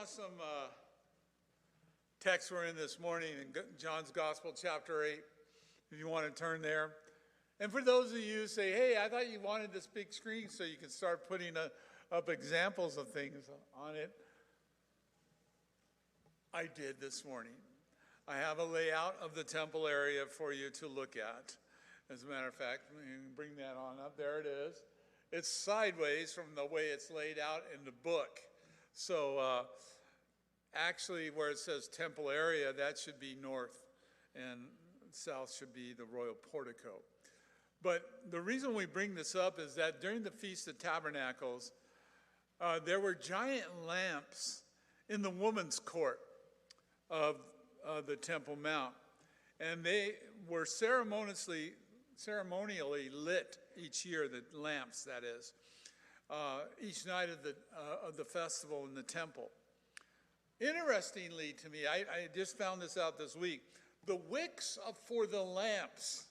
awesome text we're in this morning in John's Gospel, chapter 8, if you want to turn there. And for those of you who say, hey, I thought you wanted this big screen so you can start putting up examples of things on it. I did this morning. I have a layout of the temple area for you to look at. As a matter of fact, bring that on up. There it is. It's sideways from the way it's laid out in the book. So actually where it says temple area, that should be north, and south should be the royal portico. But the reason we bring this up is that during the Feast of Tabernacles, there were giant lamps in the woman's court of the Temple Mount. And they were ceremonially lit each year, the lamps, that is, each night of the festival in the temple. Interestingly to me, I just found this out this week, the wicks for the lamps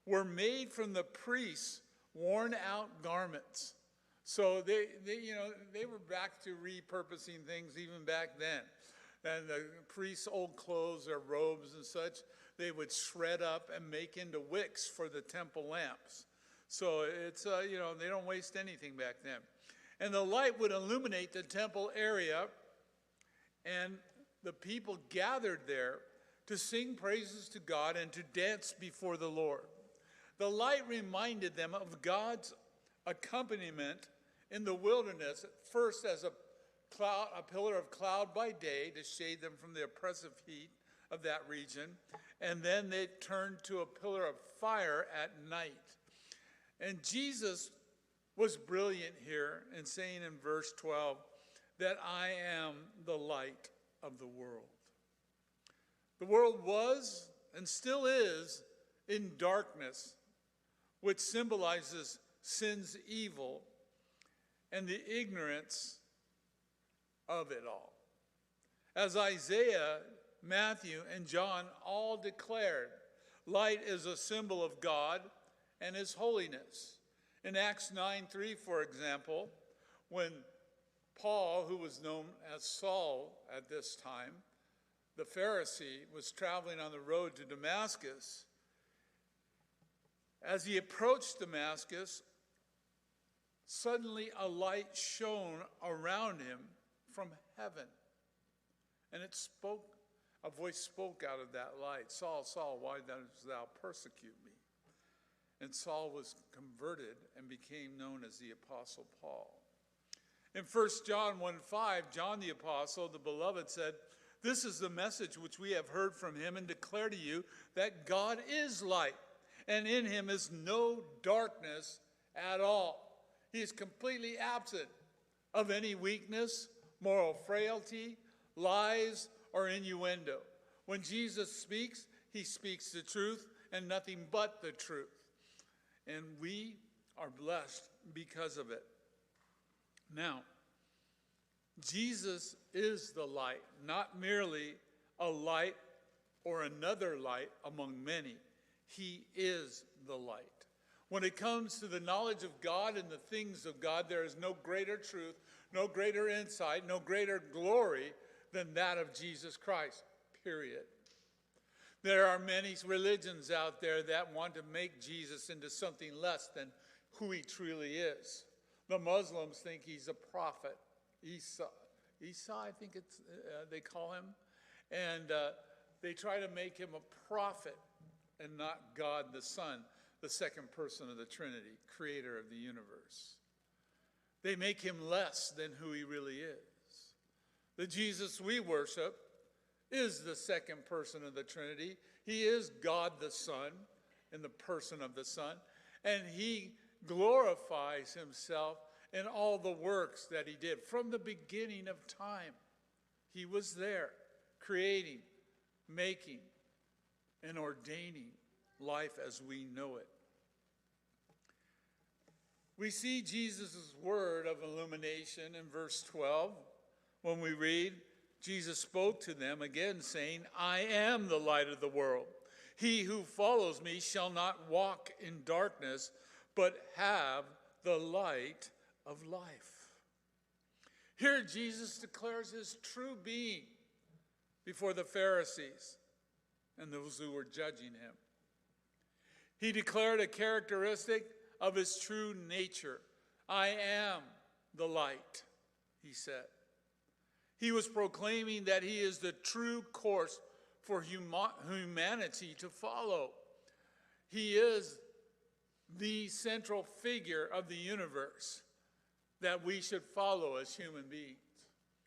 were made from the priests' worn out garments. So they were back to repurposing things even back then. And the priests' old clothes, their robes and such, they would shred up and make into wicks for the temple lamps. So it's, they don't waste anything back then. And the light would illuminate the temple area, and the people gathered there to sing praises to God and to dance before the Lord. The light reminded them of God's accompaniment in the wilderness, first as a pillar of cloud by day to shade them from the oppressive heat of that region, and then they turned to a pillar of fire at night. And Jesus was brilliant here in saying in verse 12 that I am the light of the world. The world was and still is in darkness, which symbolizes sin's evil and the ignorance of it all. As Isaiah, Matthew, and John all declared, light is a symbol of God and his holiness. In Acts 9:3, for example, when Paul, who was known as Saul at this time, the Pharisee, was traveling on the road to Damascus, as he approached Damascus, suddenly a light shone around him from heaven. And a voice spoke out of that light, Saul, Saul, why dost thou persecute me? And Saul was converted and became known as the Apostle Paul. In 1 John 1:5, John the Apostle, the beloved, said, this is the message which we have heard from him and declare to you that God is light, and in him is no darkness at all. He is completely absent of any weakness, moral frailty, lies, or innuendo. When Jesus speaks, he speaks the truth and nothing but the truth. And we are blessed because of it. Now, Jesus is the light, not merely a light or another light among many. He is the light. When it comes to the knowledge of God and the things of God, there is no greater truth, no greater insight, no greater glory than that of Jesus Christ, period. There are many religions out there that want to make Jesus into something less than who he truly is. The Muslims think he's a prophet. Isa, I think they call him. And they try to make him a prophet and not God the Son, the second person of the Trinity, creator of the universe. They make him less than who he really is. The Jesus we worship is the second person of the Trinity. He is God the Son in the person of the Son, and he glorifies himself in all the works that he did. From the beginning of time, he was there, creating, making, and ordaining life as we know it. We see Jesus' word of illumination in verse 12 when we read, Jesus spoke to them again, saying, I am the light of the world. He who follows me shall not walk in darkness, but have the light of life. Here Jesus declares his true being before the Pharisees and those who were judging him. He declared a characteristic of his true nature. I am the light, he said. He was proclaiming that he is the true course for humanity to follow. He is the central figure of the universe that we should follow as human beings.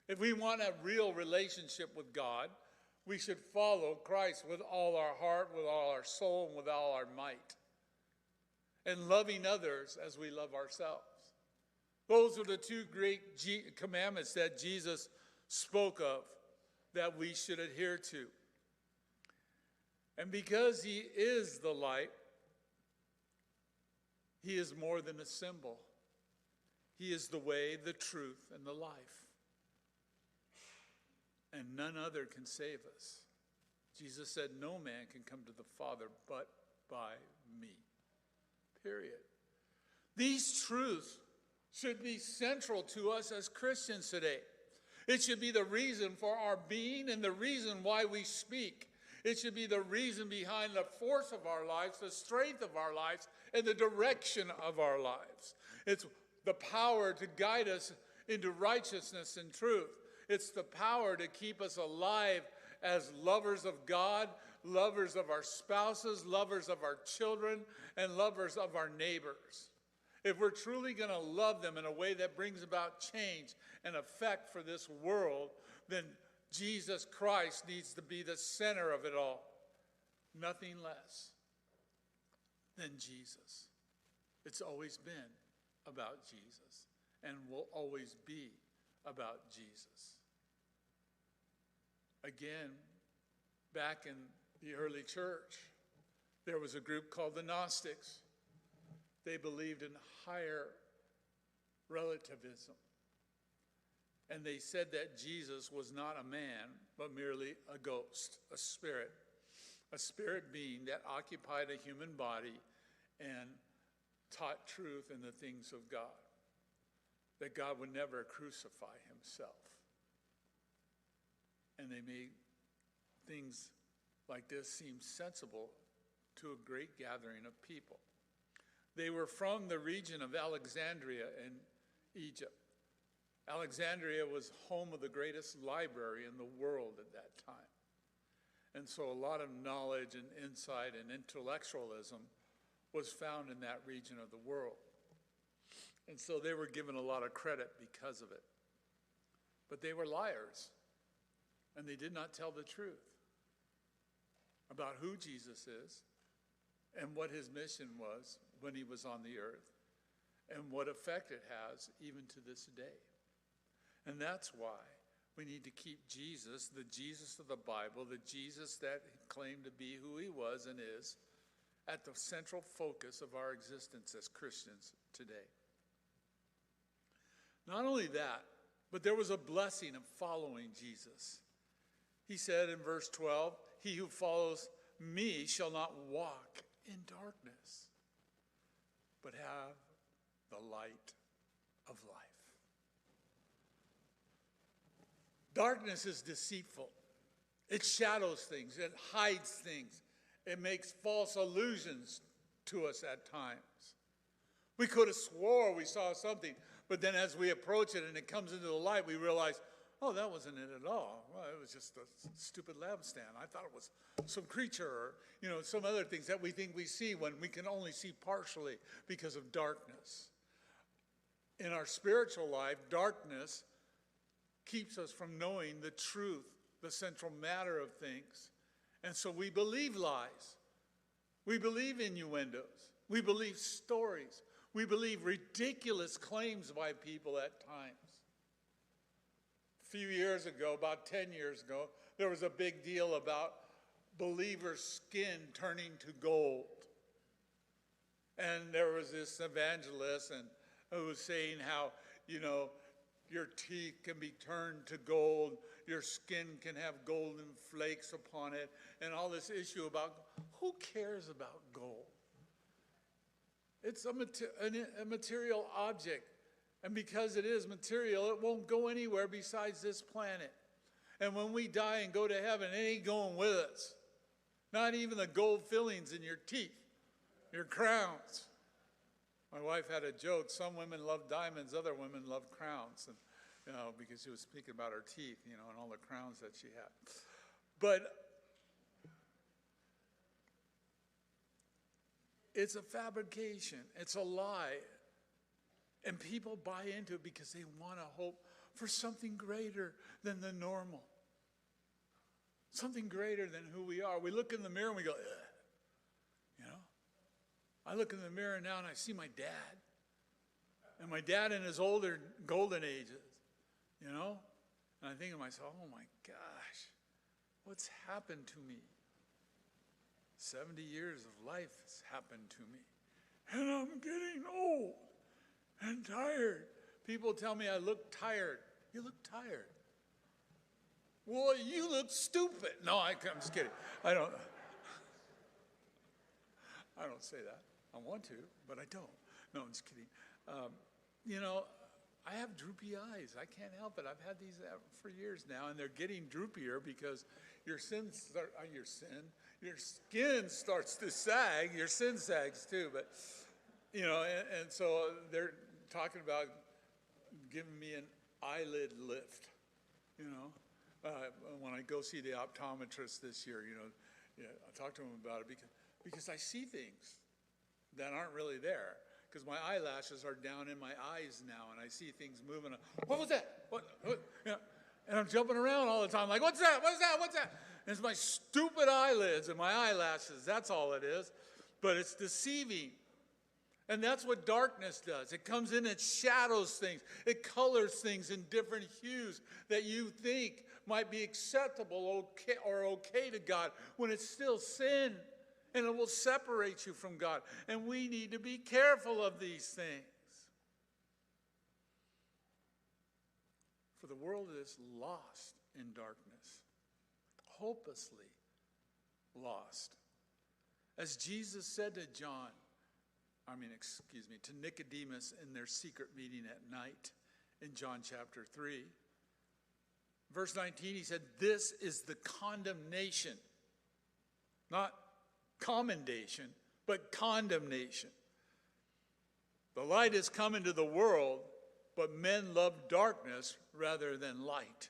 If we want a real relationship with God, we should follow Christ with all our heart, with all our soul, and with all our might. And loving others as we love ourselves. Those are the two great commandments that Jesus spoke of that we should adhere to. And because he is the light, he is more than a symbol. He is the way, the truth, and the life. And none other can save us. Jesus said, no man can come to the Father but by me. Period. These truths should be central to us as Christians today. It should be the reason for our being and the reason why we speak. It should be the reason behind the force of our lives, the strength of our lives, and the direction of our lives. It's the power to guide us into righteousness and truth. It's the power to keep us alive as lovers of God, lovers of our spouses, lovers of our children, and lovers of our neighbors. If we're truly going to love them in a way that brings about change and effect for this world, then Jesus Christ needs to be the center of it all. Nothing less than Jesus. It's always been about Jesus and will always be about Jesus. Again, back in the early church, there was a group called the Gnostics. They believed in higher relativism. And they said that Jesus was not a man, but merely a ghost, a spirit being that occupied a human body and taught truth in the things of God, that God would never crucify himself. And they made things like this seem sensible to a great gathering of people. They were from the region of Alexandria in Egypt. Alexandria was home of the greatest library in the world at that time. And so a lot of knowledge and insight and intellectualism was found in that region of the world. And so they were given a lot of credit because of it. But they were liars, and they did not tell the truth about who Jesus is and what his mission was when he was on the earth and what effect it has even to this day. And that's why we need to keep Jesus, the Jesus of the Bible, the Jesus that claimed to be who he was and is, at the central focus of our existence as Christians today. Not only that, but there was a blessing of following Jesus. He said in verse 12, he who follows me shall not walk in darkness, but have the light of life. Darkness is deceitful. It shadows things. It hides things. It makes false illusions to us at times. We could have swore we saw something, but then as we approach it and it comes into the light, we realize, oh, that wasn't it at all. Well, it was just a stupid lampstand. I thought it was some creature or, some other things that we think we see when we can only see partially because of darkness. In our spiritual life, darkness keeps us from knowing the truth, the central matter of things. And so we believe lies. We believe innuendos. We believe stories. We believe ridiculous claims by people at times. A few years ago, about 10 years ago, there was a big deal about believers' skin turning to gold. And there was this evangelist who was saying how, your teeth can be turned to gold, your skin can have golden flakes upon it, and all this issue about who cares about gold? It's a material object. And because it is material, it won't go anywhere besides this planet. And when we die and go to heaven, it ain't going with us. Not even the gold fillings in your teeth, your crowns. My wife had a joke. Some women love diamonds, other women love crowns. And, because she was speaking about her teeth, and all the crowns that she had. But it's a fabrication. It's a lie. And people buy into it because they want to hope for something greater than the normal. Something greater than who we are. We look in the mirror and we go, ugh. I look in the mirror now and I see my dad. And my dad in his older golden ages, And I think to myself, oh my gosh, what's happened to me? 70 years of life has happened to me. And I'm getting old and tired. People tell me I look tired. You look tired. Well, you look stupid. No, I'm just kidding. I don't say that. I want to, but I don't. No, I'm just kidding. I have droopy eyes. I can't help it. I've had these for years now, and they're getting droopier because your skin starts to sag. Your sin sags too, but and so they're talking about giving me an eyelid lift. When I go see the optometrist this year, I talk to him about it because I see things that aren't really there. Because my eyelashes are down in my eyes now, and I see things moving. What was that? What? And I'm jumping around all the time, like, what's that? What's that? What's that? And it's my stupid eyelids and my eyelashes. That's all it is. But it's deceiving. And that's what darkness does. It comes in and shadows things. It colors things in different hues that you think might be acceptable or okay to God when it's still sin. And it will separate you from God. And we need to be careful of these things. For the world is lost in darkness. Hopelessly lost. As Jesus said to to Nicodemus in their secret meeting at night in John chapter 3. Verse 19, he said, this is the condemnation. Not commendation, but condemnation. The light has come into the world, but men love darkness rather than light.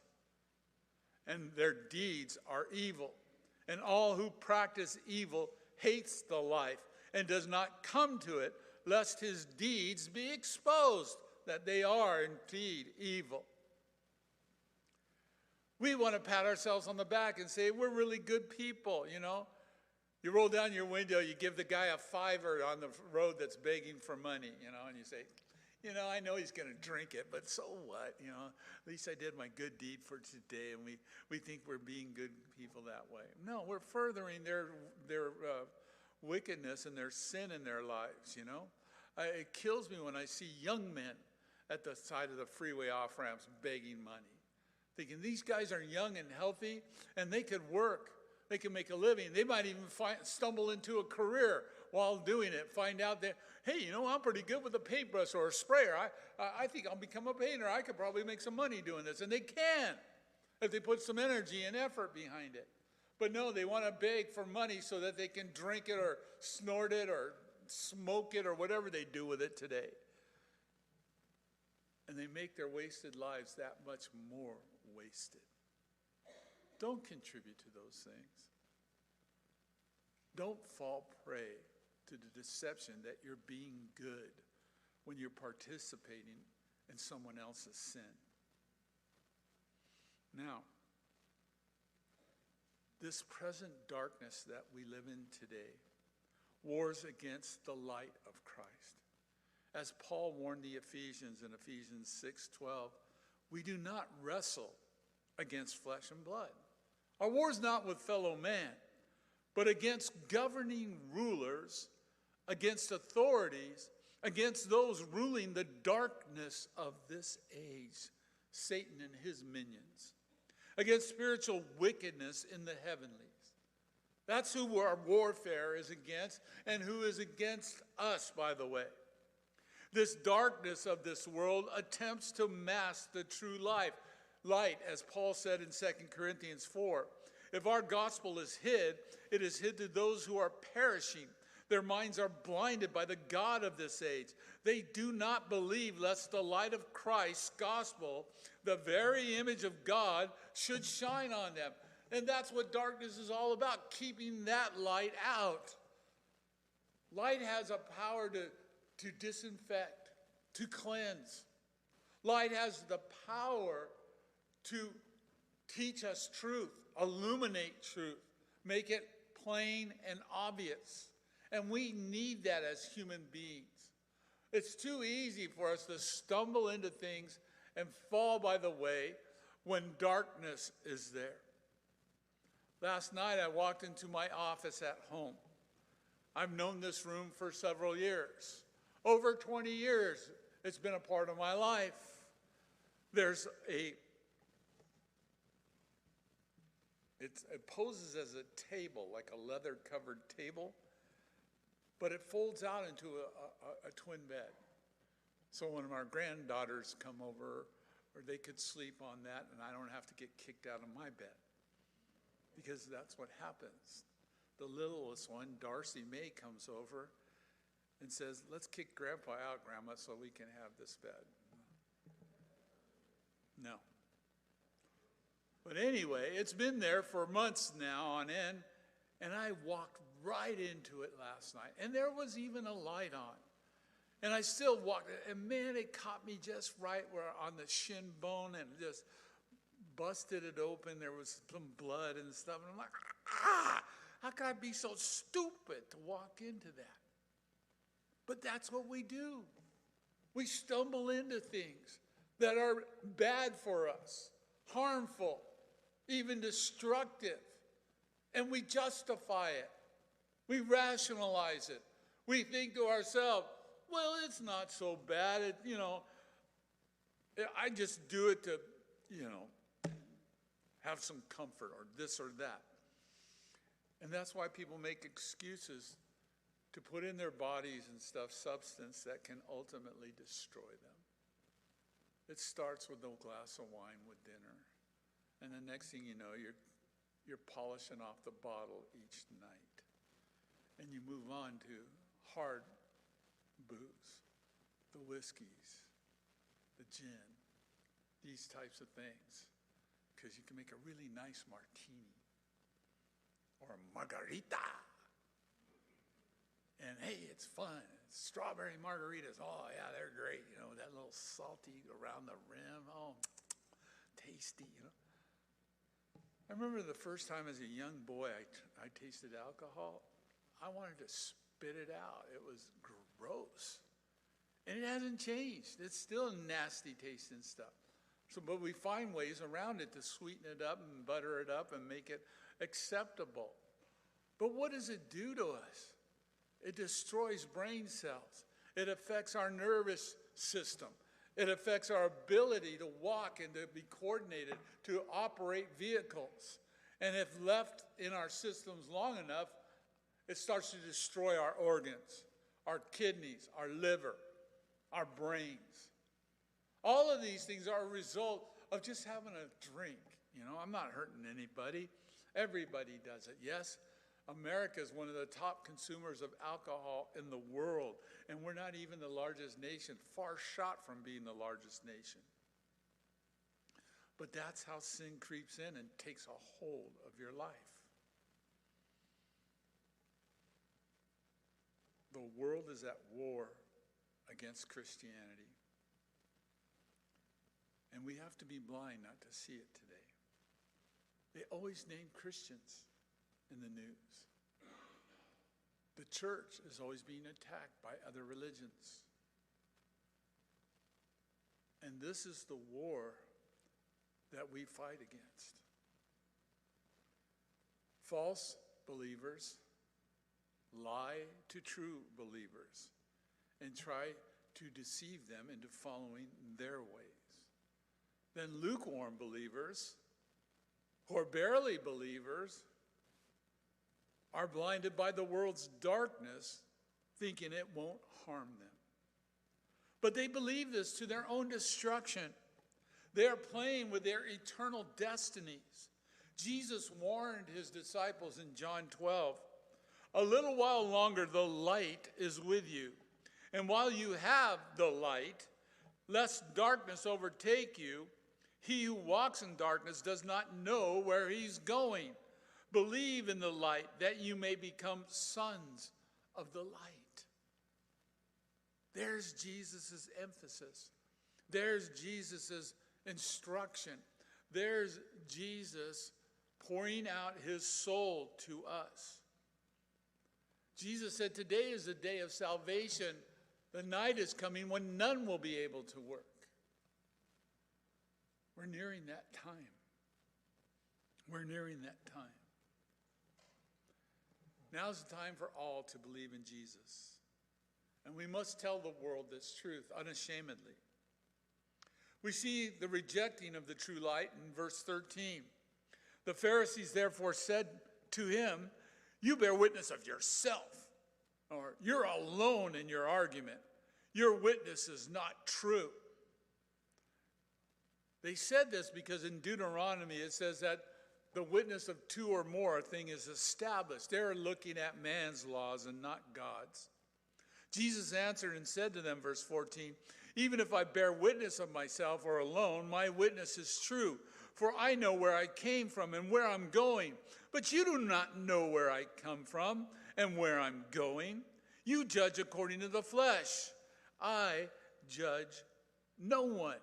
And their deeds are evil. And all who practice evil hates the life and does not come to it, lest his deeds be exposed, that they are indeed evil. We want to pat ourselves on the back and say, we're really good people, You roll down your window, you give the guy a $5 on the road that's begging for money, and you say, I know he's going to drink it, but so what? At least I did my good deed for today, and we think we're being good people that way. No, we're furthering their wickedness and their sin in their lives, It kills me when I see young men at the side of the freeway off-ramps begging money, thinking these guys are young and healthy, and they could work. They can make a living. They might even stumble into a career while doing it. Find out that, hey, I'm pretty good with a paintbrush or a sprayer. I think I'll become a painter. I could probably make some money doing this. And they can if they put some energy and effort behind it. But no, they want to beg for money so that they can drink it or snort it or smoke it or whatever they do with it today. And they make their wasted lives that much more wasted. Don't contribute to those things. Don't fall prey to the deception that you're being good when you're participating in someone else's sin. Now, this present darkness that we live in today wars against the light of Christ. As Paul warned the Ephesians in Ephesians 6:12, we do not wrestle against flesh and blood. Our war is not with fellow man, but against governing rulers, against authorities, against those ruling the darkness of this age, Satan and his minions, against spiritual wickedness in the heavenlies. That's who our warfare is against, and who is against us, by the way. This darkness of this world attempts to mask the true light, as Paul said in 2 Corinthians 4. If our gospel is hid, it is hid to those who are perishing. Their minds are blinded by the God of this age. They do not believe lest the light of Christ's gospel, the very image of God, should shine on them. And that's what darkness is all about, keeping that light out. Light has a power to disinfect, to cleanse. Light has the power to teach us truth, illuminate truth, make it plain and obvious. And we need that as human beings. It's too easy for us to stumble into things and fall by the way when darkness is there. Last night I walked into my office at home. I've known this room for several years. Over 20 years, it's been a part of my life. It poses as a table, like a leather-covered table, but it folds out into a twin bed. So when our granddaughters come over, or they could sleep on that, and I don't have to get kicked out of my bed, because that's what happens. The littlest one, Darcy May, comes over and says, "Let's kick Grandpa out, Grandma, so we can have this bed." No. But anyway, it's been there for months now on end, and I walked right into it last night, and there was even a light on. And I still walked, and man, it caught me just right where on the shin bone and just busted it open. There was some blood and stuff, and I'm like, how could I be so stupid to walk into that? But that's what we do. We stumble into things that are bad for us, harmful, even destructive, and we justify it. We rationalize it. We think to ourselves, well, it's not so bad. I just do it to, have some comfort or this or that. And that's why people make excuses to put in their bodies and stuff substance that can ultimately destroy them. It starts with a glass of wine with dinner. And the next thing you know, you're polishing off the bottle each night. And you move on to hard booze, the whiskeys, the gin, these types of things. Because you can make a really nice martini or a margarita. And hey, it's fun. Strawberry margaritas, oh yeah, they're great. That little salty around the rim, oh, tasty, I remember the first time as a young boy I tasted alcohol. I wanted to spit it out. It was gross. And it hasn't changed. It's still nasty tasting stuff. But we find ways around it to sweeten it up and butter it up and make it acceptable. But what does it do to us? It destroys brain cells. It affects our nervous system. It affects our ability to walk and to be coordinated, to operate vehicles. And if left in our systems long enough, it starts to destroy our organs, our kidneys, our liver, our brains. All of these things are a result of just having a drink. I'm not hurting anybody. Everybody does it. Yes, America is one of the top consumers of alcohol in the world, and we're not even the largest nation, far shot from being the largest nation. But that's how sin creeps in and takes a hold of your life. The world is at war against Christianity. And we have to be blind not to see it today. They always name Christians in the news. The church is always being attacked by other religions. And this is the war that we fight against. False believers lie to true believers and try to deceive them into following their ways. Then lukewarm believers, or barely believers, are blinded by the world's darkness, thinking it won't harm them. But they believe this to their own destruction. They are playing with their eternal destinies. Jesus warned his disciples in John 12, "A little while longer the light is with you. And while you have the light, lest darkness overtake you, he who walks in darkness does not know where he's going. Believe in the light that you may become sons of the light." There's Jesus' emphasis. There's Jesus' instruction. There's Jesus pouring out his soul to us. Jesus said, "Today is the day of salvation. The night is coming when none will be able to work." We're nearing that time. We're nearing that time. Now's the time for all to believe in Jesus. And we must tell the world this truth unashamedly. We see the rejecting of the true light in verse 13. The Pharisees therefore said to him, "You bear witness of yourself," or "You're alone in your argument. Your witness is not true." They said this because in Deuteronomy it says that the witness of two or more a thing is established. They're looking at man's laws and not God's. Jesus answered and said to them, verse 14, "Even if I bear witness of myself or alone, my witness is true. For I know where I came from and where I'm going. But you do not know where I come from and where I'm going. You judge according to the flesh. I judge no one."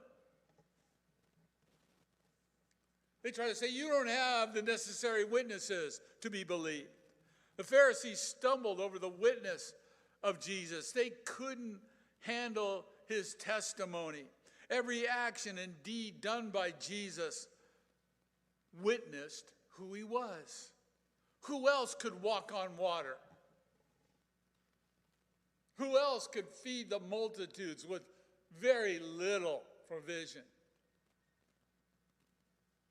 They try to say, "You don't have the necessary witnesses to be believed." The Pharisees stumbled over the witness of Jesus. They couldn't handle his testimony. Every action and deed done by Jesus witnessed who he was. Who else could walk on water? Who else could feed the multitudes with very little provision?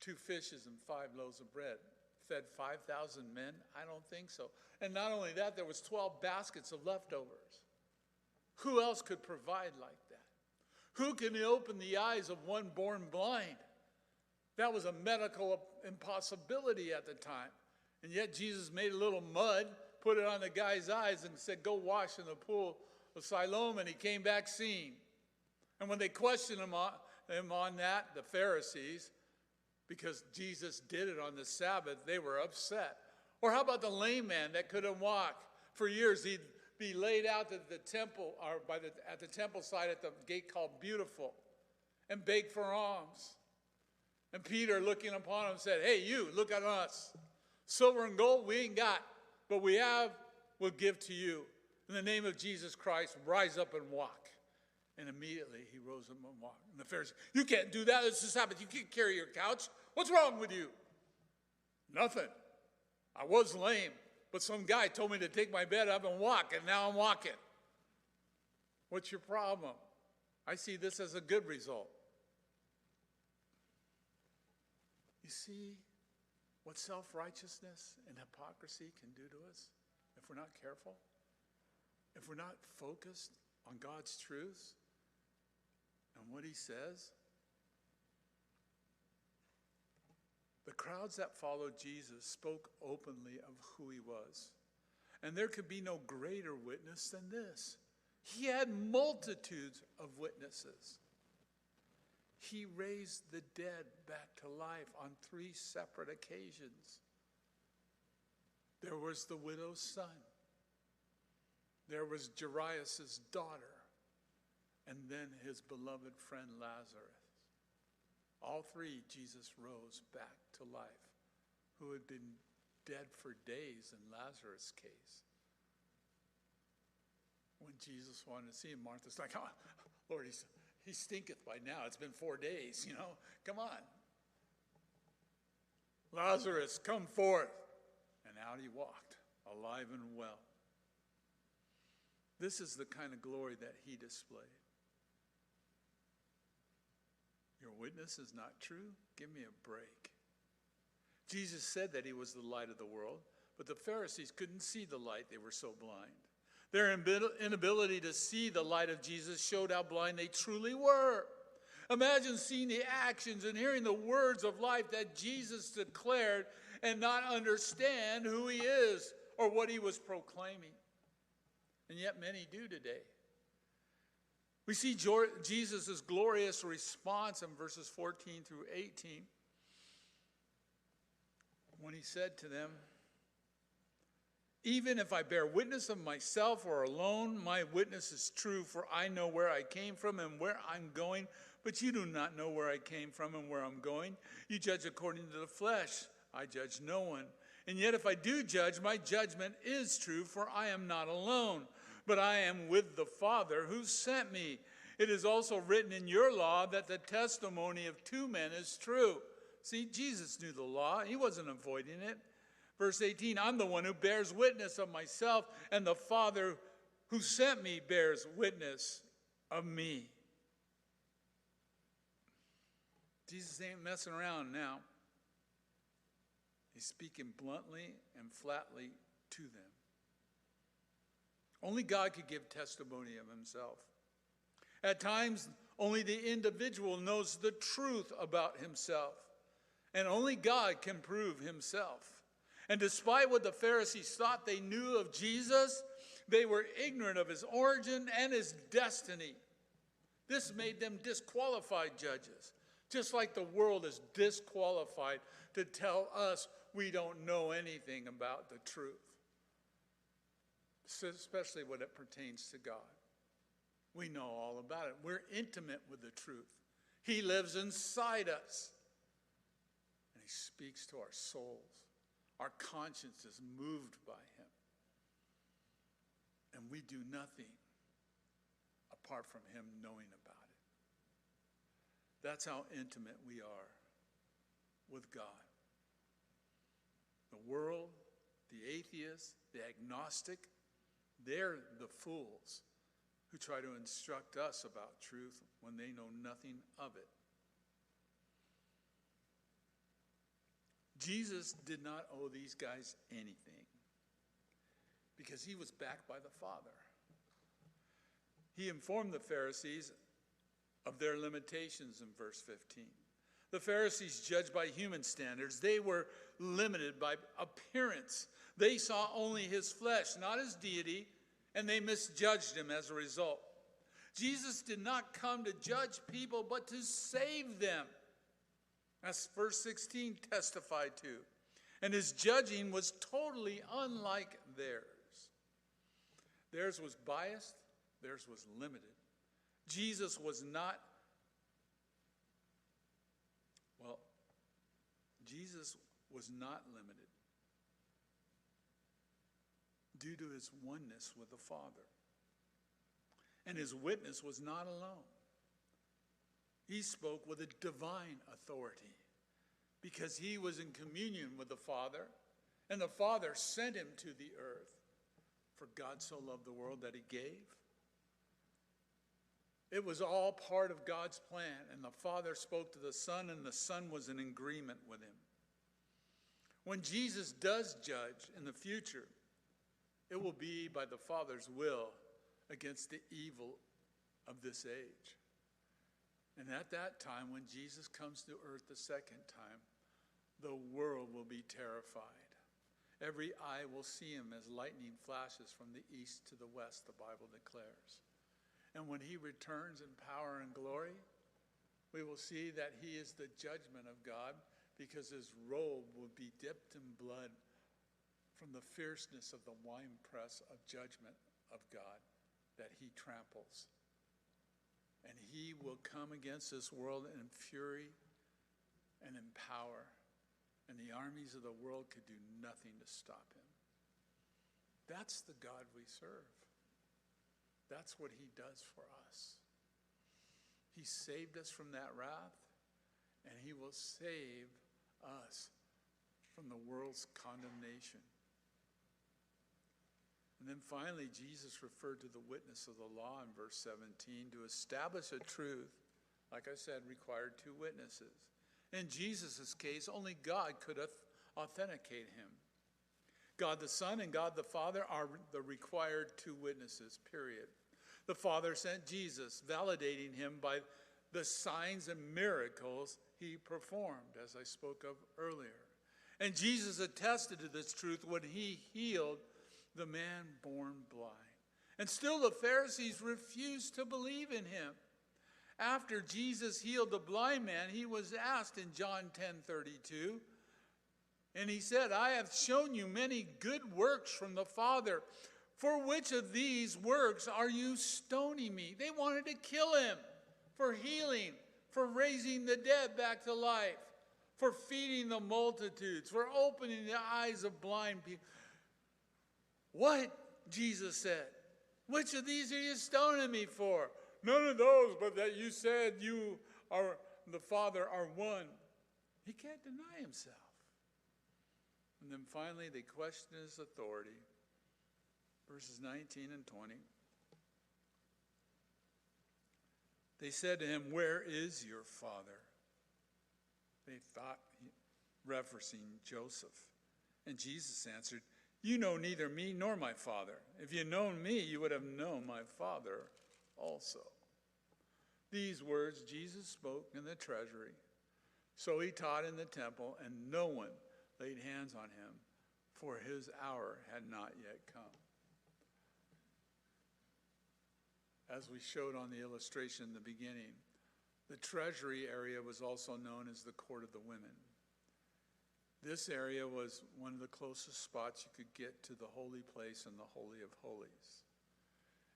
2 fishes and 5 loaves of bread. Fed 5,000 men? I don't think so. And not only that, there was 12 baskets of leftovers. Who else could provide like that? Who can open the eyes of one born blind? That was a medical impossibility at the time. And yet Jesus made a little mud, put it on the guy's eyes, and said, "Go wash in the pool of Siloam," and he came back seeing. And when they questioned him on that, the Pharisees, because Jesus did it on the Sabbath, they were upset. Or how about the lame man that couldn't walk? For years he'd be laid out at the temple, or at the temple side at the gate called Beautiful, and beg for alms. And Peter, looking upon him, said, "Hey, you, look at us. Silver and gold we ain't got, but we have, we'll give to you. In the name of Jesus Christ, rise up and walk." And immediately he rose up and walked. And the Pharisees, "You can't do that. It's the Sabbath. You can't carry your couch. What's wrong with you?" "Nothing. I was lame, but some guy told me to take my bed up and walk, and now I'm walking." "What's your problem?" "I see this as a good result." You see what self-righteousness and hypocrisy can do to us if we're not careful? If we're not focused on God's truths and what he says? The crowds that followed Jesus spoke openly of who he was. And there could be no greater witness than this. He had multitudes of witnesses. He raised the dead back to life on 3 separate occasions. There was the widow's son. There was Jairus' daughter. And then his beloved friend Lazarus. All 3, Jesus rose back to life, who had been dead for days in Lazarus' case. When Jesus wanted to see him, Martha's like, "Oh, Lord, he stinketh by now. It's been 4 days, Come on. Lazarus, come forth." And out he walked, alive and well. This is the kind of glory that he displayed. Your witness is not true? Give me a break. Jesus said that he was the light of the world, but the Pharisees couldn't see the light. They were so blind. Their inability to see the light of Jesus showed how blind they truly were. Imagine seeing the actions and hearing the words of life that Jesus declared and not understand who he is or what he was proclaiming. And yet many do today. We see Jesus' glorious response in verses 14 through 18 when he said to them, "Even if I bear witness of myself or alone, my witness is true, for I know where I came from and where I'm going, but you do not know where I came from and where I'm going. You judge according to the flesh. I judge no one. And yet if I do judge, my judgment is true, for I am not alone, but I am with the Father who sent me. It is also written in your law that the testimony of two men is true." See, Jesus knew the law. He wasn't avoiding it. Verse 18, "I'm the one who bears witness of myself, and the Father who sent me bears witness of me." Jesus ain't messing around now. He's speaking bluntly and flatly to them. Only God could give testimony of himself. At times, only the individual knows the truth about himself, and only God can prove himself. And despite what the Pharisees thought they knew of Jesus, they were ignorant of his origin and his destiny. This made them disqualified judges, just like the world is disqualified to tell us we don't know anything about the truth, especially when it pertains to God. We know all about it. We're intimate with the truth. He lives inside us, and he speaks to our souls. Our conscience is moved by him, and we do nothing apart from him knowing about it. That's how intimate we are with God. The world, the atheist, the agnostic, they're the fools who try to instruct us about truth when they know nothing of it. Jesus did not owe these guys anything because he was backed by the Father. He informed the Pharisees of their limitations in verse 15. The Pharisees judged by human standards. They were limited by appearance. They saw only his flesh, not his deity, and they misjudged him as a result. Jesus did not come to judge people, but to save them. As verse 16 testified to. And his judging was totally unlike theirs. Theirs was biased. Theirs was limited. Jesus was not limited due to his oneness with the Father. And his witness was not alone. He spoke with a divine authority because he was in communion with the Father, and the Father sent him to the earth. For God so loved the world that he gave. It was all part of God's plan, and the Father spoke to the Son, and the Son was in agreement with him. When Jesus does judge in the future, it will be by the Father's will against the evil of this age. And at that time, when Jesus comes to earth the second time, the world will be terrified. Every eye will see him as lightning flashes from the east to the west, the Bible declares. And when he returns in power and glory, we will see that he is the judgment of God, because his robe will be dipped in blood from the fierceness of the winepress of judgment of God that he tramples. And he will come against this world in fury and in power, and the armies of the world could do nothing to stop him. That's the God we serve. That's what he does for us. He saved us from that wrath, and he will save us from the world's condemnation. And then finally, Jesus referred to the witness of the law in verse 17. To establish a truth, like I said, required two witnesses. In Jesus' case, only God could authenticate him. God the Son and God the Father are the required two witnesses, period. The Father sent Jesus, validating him by the signs and miracles he performed, as I spoke of earlier. And Jesus attested to this truth when he healed the man born blind. And still the Pharisees refused to believe in him. After Jesus healed the blind man, he was asked in John 10:32, and he said, I have shown you many good works from the Father. For which of these works are you stoning me? They wanted to kill him for healing, for raising the dead back to life, for feeding the multitudes, for opening the eyes of blind people. What? Jesus said. Which of these are you stoning me for? None of those, but that you said you are the Father are one. He can't deny himself. And then finally they question his authority. Verses 19 and 20. They said to him, where is your father? They thought, referencing Joseph. And Jesus answered, you know neither me nor my Father. If you had known me, you would have known my Father also. These words Jesus spoke in the treasury. So he taught in the temple, and no one laid hands on him, for his hour had not yet come. As we showed on the illustration in the beginning, the treasury area was also known as the court of the women. This area was one of the closest spots you could get to the holy place and the Holy of Holies.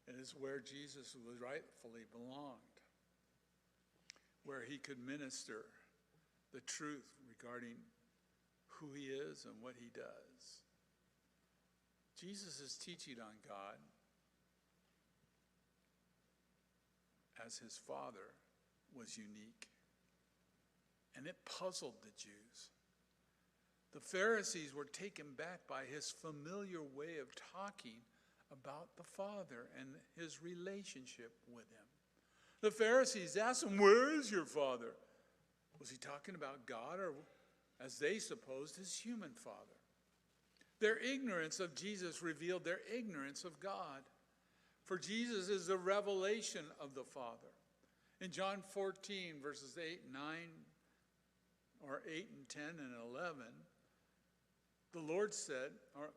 It is where Jesus rightfully belonged, where he could minister the truth regarding who he is and what he does. Jesus' teaching on God as his Father was unique, and it puzzled the Jews. The Pharisees were taken back by his familiar way of talking about the Father and his relationship with him. The Pharisees asked him, where is your Father? Was he talking about God, or, as they supposed, his human father? Their ignorance of Jesus revealed their ignorance of God. For Jesus is the revelation of the Father. In John 14, verses 8 and 9, or 8 and 10 and 11, the Lord said, or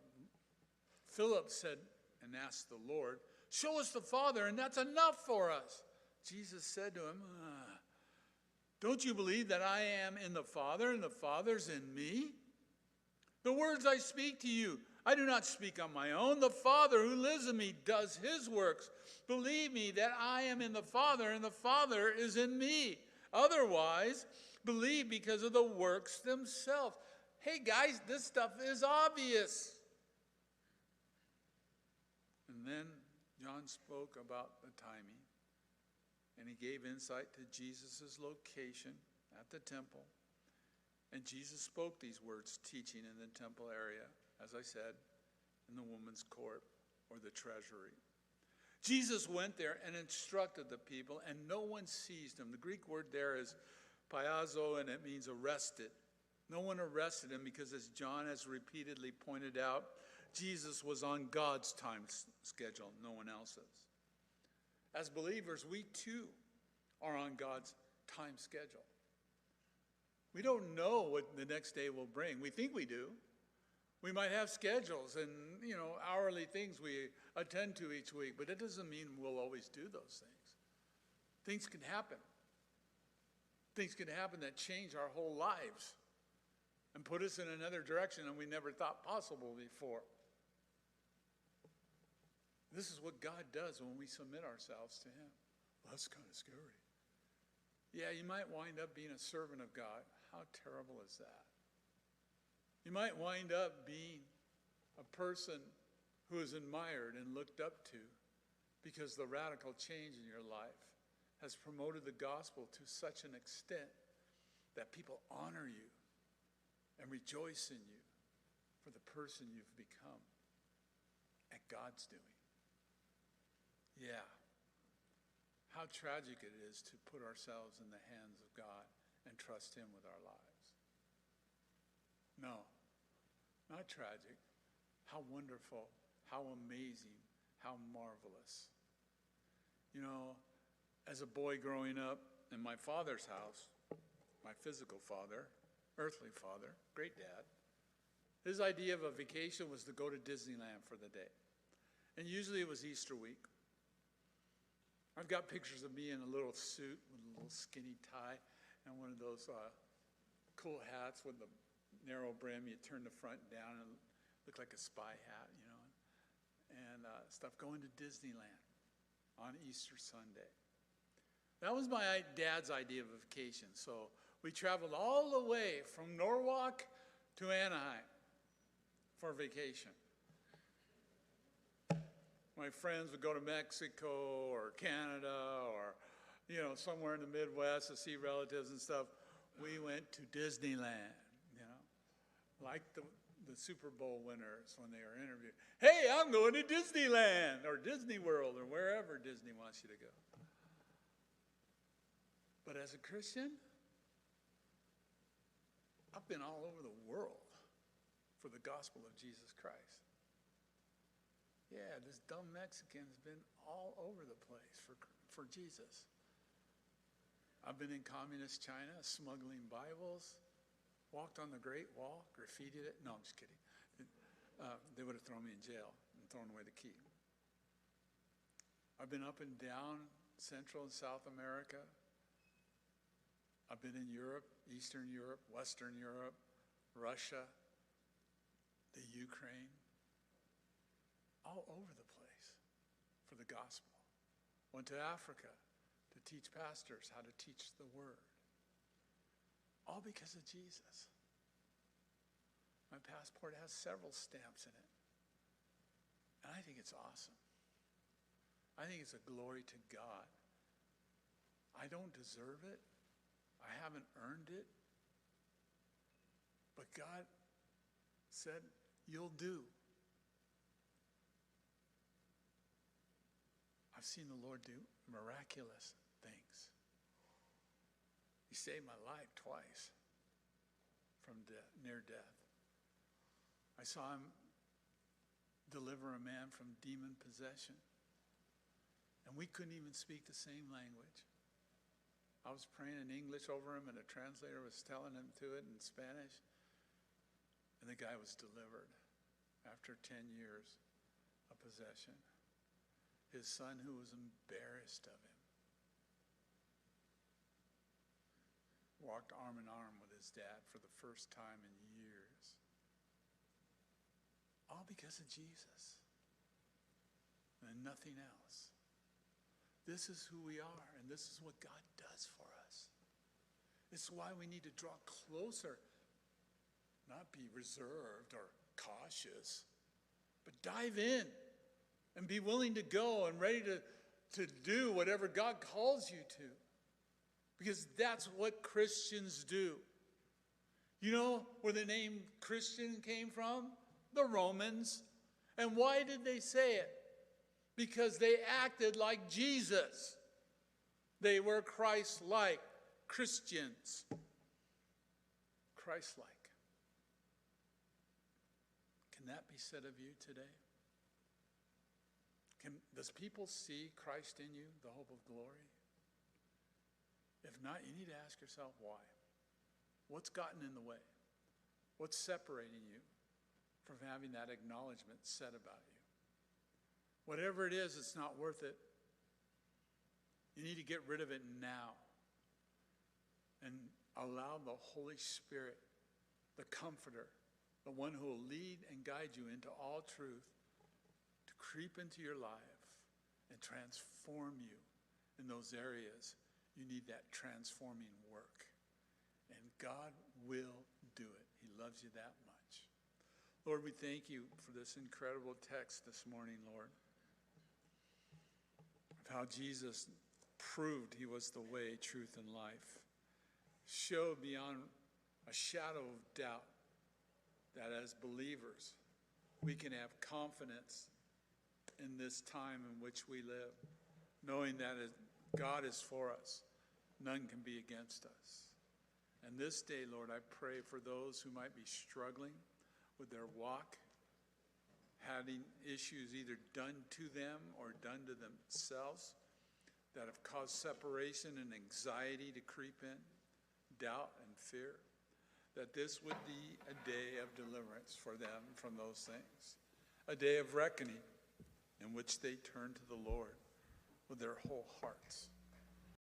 Philip said and asked the Lord, show us the Father, and that's enough for us. Jesus said to him, don't you believe that I am in the Father, and the Father's in me? The words I speak to you, I do not speak on my own. The Father who lives in me does his works. Believe me that I am in the Father, and the Father is in me. Otherwise, believe because of the works themselves. Hey guys, this stuff is obvious. And then John spoke about the timing, and he gave insight to Jesus' location at the temple. And Jesus spoke these words, teaching in the temple area, as I said, in the woman's court or the treasury. Jesus went there and instructed the people, and no one seized him. The Greek word there is piazo, and it means arrested. No one arrested him because, as John has repeatedly pointed out, Jesus was on God's time schedule, no one else's. As believers, we too are on God's time schedule. We don't know what the next day will bring. We think we do. We might have schedules and, hourly things we attend to each week, but it doesn't mean we'll always do those things. Things can happen. Things can happen that change our whole lives and put us in another direction that we never thought possible before. This is what God does when we submit ourselves to him. Well, that's kind of scary. Yeah, you might wind up being a servant of God. How terrible is that? You might wind up being a person who is admired and looked up to because the radical change in your life has promoted the gospel to such an extent that people honor you and rejoice in you for the person you've become at God's doing. Yeah. How tragic it is to put ourselves in the hands of God and trust him with our lives. No, not tragic. How wonderful, how amazing, how marvelous. You know, as a boy growing up in my father's house, my physical father, earthly father, great dad, his idea of a vacation was to go to Disneyland for the day. And usually it was Easter week. I've got pictures of me in a little suit with a little skinny tie and one of those cool hats with the narrow brim. You turn the front down and look like a spy hat, you know, and stuff, going to Disneyland on Easter Sunday. That was my dad's idea of a vacation. So we traveled all the way from Norwalk to Anaheim for vacation. My friends would go to Mexico or Canada or, you know, somewhere in the Midwest to see relatives and stuff. We went to Disneyland, you know, like the Super Bowl winners when they were interviewed. Hey, I'm going to Disneyland or Disney World or wherever Disney wants you to go. But as a Christian, I've been all over the world for the gospel of Jesus Christ. Yeah, this dumb Mexican's been all over the place for Jesus. I've been in communist China smuggling Bibles, walked on the Great Wall, graffitied it. No, I'm just kidding. They would have thrown me in jail and thrown away the key. I've been up and down Central and South America. I've been in Europe, Eastern Europe, Western Europe, Russia, the Ukraine, all over the place for the gospel. Went to Africa to teach pastors how to teach the word. All because of Jesus. My passport has several stamps in it. And I think it's awesome. I think it's a glory to God. I don't deserve it. I haven't earned it. But God said, you'll do. I've seen the Lord do miraculous things. He saved my life twice from death, near death. I saw him deliver a man from demon possession. And we couldn't even speak the same language. I was praying in English over him, and a translator was telling him to it in Spanish. And the guy was delivered after 10 years of possession. His son, who was embarrassed of him, walked arm in arm with his dad for the first time in years. All because of Jesus and nothing else. This is who we are, and this is what God does for us. It's why we need to draw closer, not be reserved or cautious, but dive in and be willing to go and ready to do whatever God calls you to. Because that's what Christians do. You know where the name Christian came from? The Romans. And why did they say it? Because they acted like Jesus. They were Christ-like Christians. Christ-like. Can that be said of you today? Does people see Christ in you, the hope of glory? If not, you need to ask yourself why. What's gotten in the way? What's separating you from having that acknowledgement said about you? Whatever it is, it's not worth it. You need to get rid of it now and allow the Holy Spirit, the Comforter, the one who will lead and guide you into all truth, to creep into your life and transform you in those areas you need that transforming work. And God will do it. He loves you that much. Lord, we thank you for this incredible text this morning, Lord, of how Jesus proved he was the way, truth, and life. Showed beyond a shadow of doubt that as believers, we can have confidence in this time in which we live, knowing that God is for us. None can be against us. And this day, Lord, I pray for those who might be struggling with their walk, having issues either done to them or done to themselves that have caused separation and anxiety to creep in, doubt and fear, that this would be a day of deliverance for them from those things, a day of reckoning in which they turn to the Lord with their whole hearts.